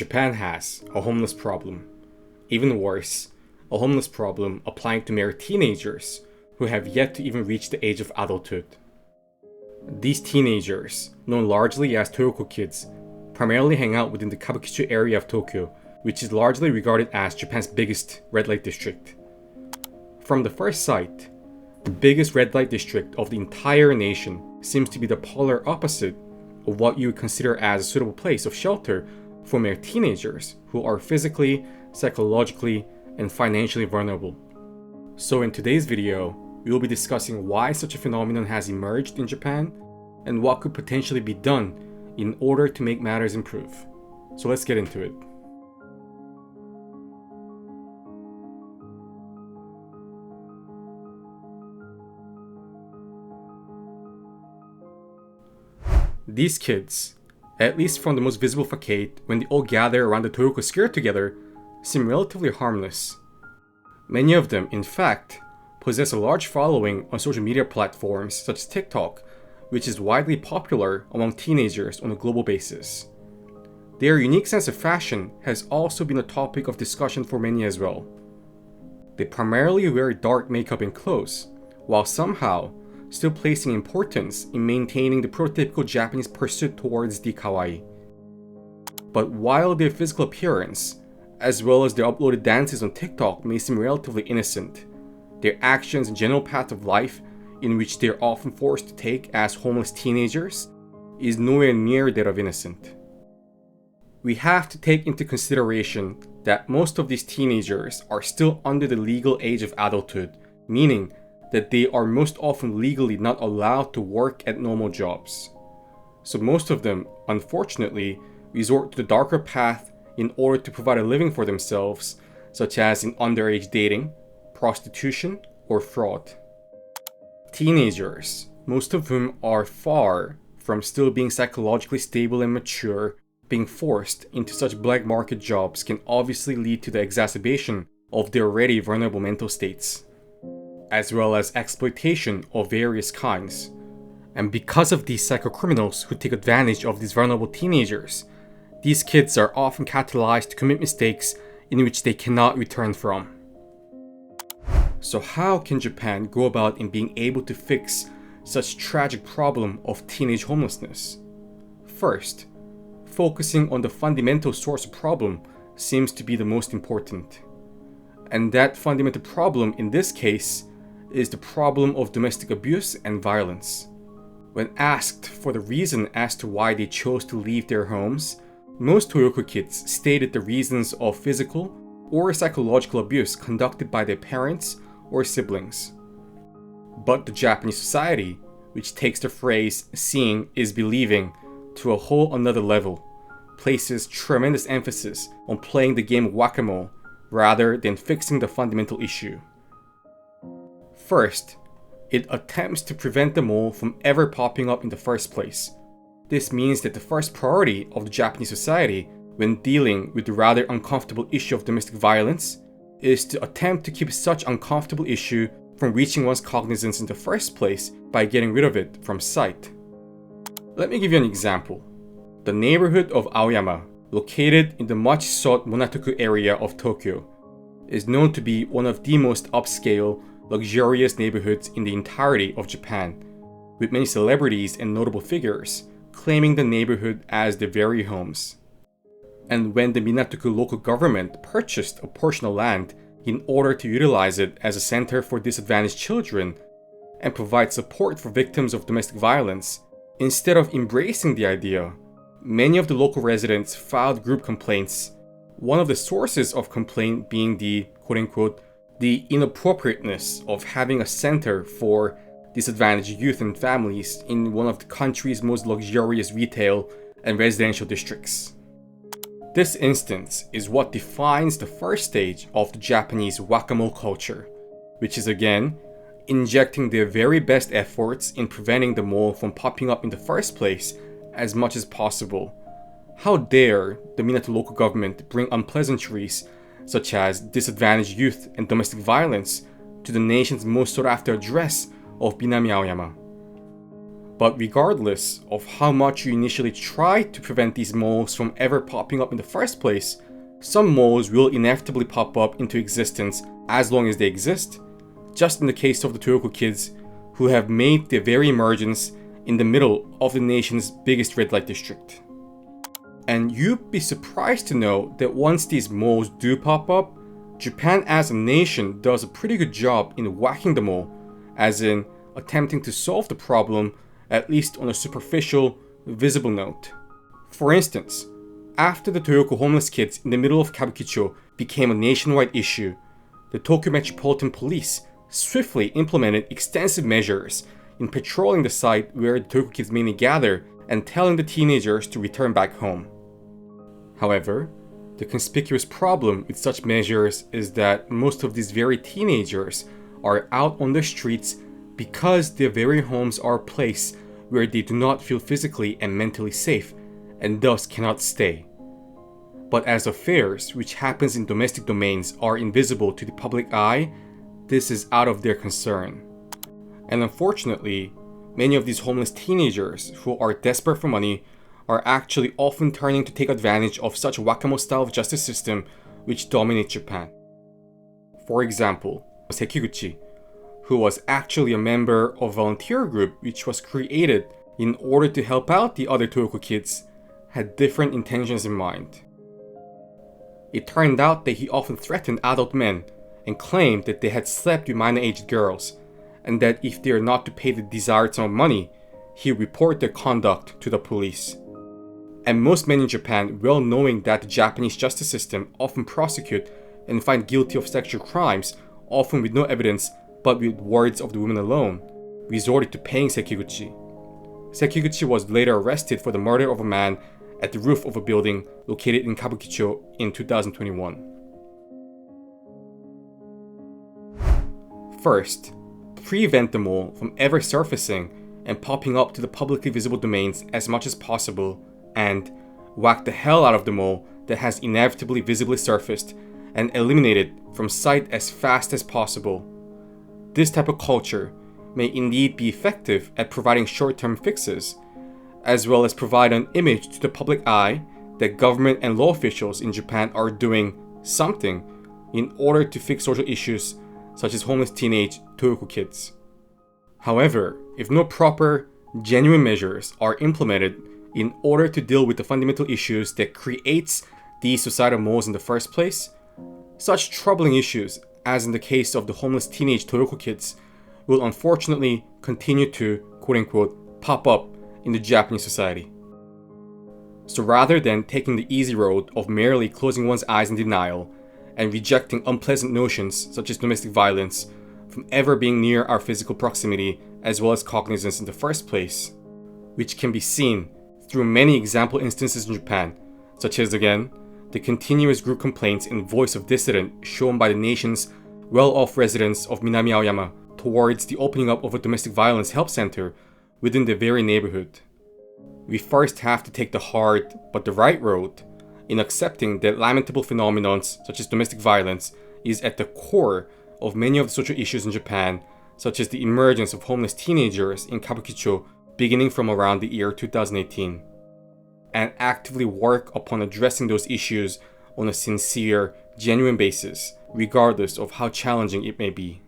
Japan has a homeless problem. Even worse, a homeless problem applying to mere teenagers who have yet to even reach the age of adulthood. These teenagers, known largely as Toyoko kids, primarily hang out within the Kabukicho area of Tokyo, which is largely regarded as Japan's biggest red light district. From the first sight, the biggest red light district of the entire nation seems to be the polar opposite of what you would consider as a suitable place of shelter for mere teenagers who are physically, psychologically, and financially vulnerable. So in today's video, we will be discussing why such a phenomenon has emerged in Japan and what could potentially be done in order to make matters improve. So let's get into it. These kids, at least from the most visible facade when they all gather around the Toyoko Square together, seem relatively harmless. Many of them, in fact, possess a large following on social media platforms such as TikTok, which is widely popular among teenagers on a global basis. Their unique sense of fashion has also been a topic of discussion for many as well. They primarily wear dark makeup and clothes, while somehow still placing importance in maintaining the prototypical Japanese pursuit towards the kawaii. But while their physical appearance, as well as their uploaded dances on TikTok may seem relatively innocent, their actions and general path of life in which they are often forced to take as homeless teenagers is nowhere near that of innocent. We have to take into consideration that most of these teenagers are still under the legal age of adulthood, meaning that they are most often legally not allowed to work at normal jobs. So most of them, unfortunately, resort to the darker path in order to provide a living for themselves, such as in underage dating, prostitution, or fraud. Teenagers, most of whom are far from still being psychologically stable and mature, being forced into such black market jobs can obviously lead to the exacerbation of their already vulnerable mental states, as well as exploitation of various kinds. And because of these psychocriminals who take advantage of these vulnerable teenagers, these kids are often catalyzed to commit mistakes in which they cannot return from. So how can Japan go about in being able to fix such tragic problem of teenage homelessness? First, focusing on the fundamental source of problem seems to be the most important. And that fundamental problem in this case is the problem of domestic abuse and violence. When asked for the reason as to why they chose to leave their homes, most Toyoko kids stated the reasons of physical or psychological abuse conducted by their parents or siblings. But the Japanese society, which takes the phrase seeing is believing to a whole another level, places tremendous emphasis on playing the game of whack-a-mole rather than fixing the fundamental issue. First, it attempts to prevent the mole from ever popping up in the first place. This means that the first priority of the Japanese society when dealing with the rather uncomfortable issue of domestic violence is to attempt to keep such uncomfortable issue from reaching one's cognizance in the first place by getting rid of it from sight. Let me give you an example. The neighborhood of Aoyama, located in the much sought Monatoku area of Tokyo, is known to be one of the most upscale, luxurious neighborhoods in the entirety of Japan, with many celebrities and notable figures claiming the neighborhood as their very homes. And when the Minatoku local government purchased a portion of land in order to utilize it as a center for disadvantaged children and provide support for victims of domestic violence, instead of embracing the idea, many of the local residents filed group complaints, one of the sources of complaint being the quote-unquote the inappropriateness of having a center for disadvantaged youth and families in one of the country's most luxurious retail and residential districts. This instance is what defines the first stage of the Japanese whack-a-mole culture, which is again injecting their very best efforts in preventing the mole from popping up in the first place as much as possible. How dare the Minato local government bring unpleasantries such as disadvantaged youth and domestic violence to the nation's most sought after address of Minami Aoyama. But regardless of how much you initially try to prevent these moles from ever popping up in the first place, some moles will inevitably pop up into existence as long as they exist, just in the case of the Toyoko kids who have made their very emergence in the middle of the nation's biggest red light district. And you'd be surprised to know that once these moles do pop up, Japan as a nation does a pretty good job in whacking the mole, as in attempting to solve the problem at least on a superficial, visible note. For instance, after the Toyoko homeless kids in the middle of Kabukicho became a nationwide issue, the Tokyo Metropolitan Police swiftly implemented extensive measures in patrolling the site where the Toyoko kids mainly gather and telling the teenagers to return back home. However, the conspicuous problem with such measures is that most of these very teenagers are out on the streets because their very homes are a place where they do not feel physically and mentally safe and thus cannot stay. But as affairs which happens in domestic domains are invisible to the public eye, this is out of their concern. And unfortunately, many of these homeless teenagers who are desperate for money are actually often turning to take advantage of such whack-a-mole style of justice system which dominates Japan. For example, Sekiguchi, who was actually a member of a volunteer group which was created in order to help out the other Toyoko kids, had different intentions in mind. It turned out that he often threatened adult men and claimed that they had slept with minor-aged girls, and that if they are not to pay the desired sum of money, he would report their conduct to the police. And most men in Japan, well knowing that the Japanese justice system often prosecute and find guilty of sexual crimes, often with no evidence but with words of the woman alone, resorted to paying Sekiguchi. Sekiguchi was later arrested for the murder of a man at the roof of a building located in Kabukicho in 2021. First, prevent the mole from ever surfacing and popping up to the publicly visible domains as much as possible, and whack the hell out of the mole that has inevitably visibly surfaced and eliminate it from sight as fast as possible. This type of culture may indeed be effective at providing short-term fixes, as well as provide an image to the public eye that government and law officials in Japan are doing something in order to fix social issues such as homeless teenage Toyoko kids. However, if no proper, genuine measures are implemented in order to deal with the fundamental issues that creates these societal moles in the first place, such troubling issues, as in the case of the homeless teenage Toyoko kids, will unfortunately continue to, quote-unquote, pop up in the Japanese society. So rather than taking the easy road of merely closing one's eyes in denial and rejecting unpleasant notions such as domestic violence from ever being near our physical proximity as well as cognizance in the first place, which can be seen through many example instances in Japan, such as, again, the continuous group complaints and voice of dissident shown by the nation's well-off residents of Minami Aoyama towards the opening up of a domestic violence help center within their very neighborhood. We first have to take the hard but the right road in accepting that lamentable phenomena such as domestic violence is at the core of many of the social issues in Japan, such as the emergence of homeless teenagers in Kabukicho beginning from around the year 2018, and actively work upon addressing those issues on a sincere, genuine basis, regardless of how challenging it may be.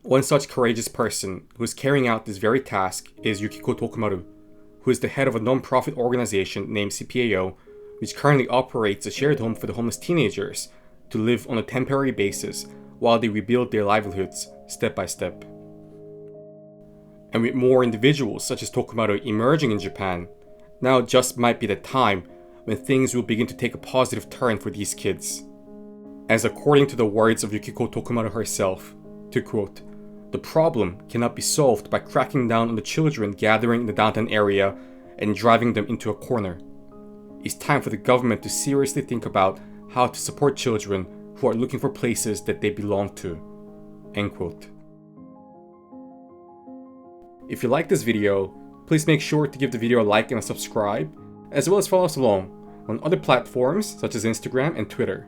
One such courageous person who is carrying out this very task is Yukiko Tokumaru, who is the head of a non-profit organization named CPAO, which currently operates a shared home for the homeless teenagers to live on a temporary basis while they rebuild their livelihoods step by step. And with more individuals such as Tokumaru emerging in Japan, now just might be the time when things will begin to take a positive turn for these kids. As according to the words of Yukiko Tokumaru herself, to quote, "The problem cannot be solved by cracking down on the children gathering in the downtown area and driving them into a corner. It's time for the government to seriously think about how to support children who are looking for places that they belong to." End quote. If you like this video, please make sure to give the video a like and a subscribe, as well as follow us along on other platforms such as Instagram and Twitter.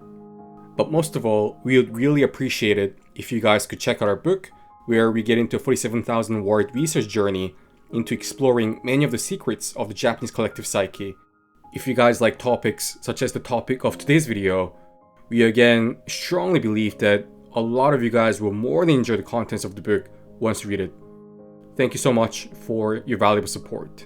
But most of all, we would really appreciate it if you guys could check out our book, where we get into a 47,000 word research journey into exploring many of the secrets of the Japanese collective psyche. If you guys like topics such as the topic of today's video, we again strongly believe that a lot of you guys will more than enjoy the contents of the book once you read it. Thank you so much for your valuable support.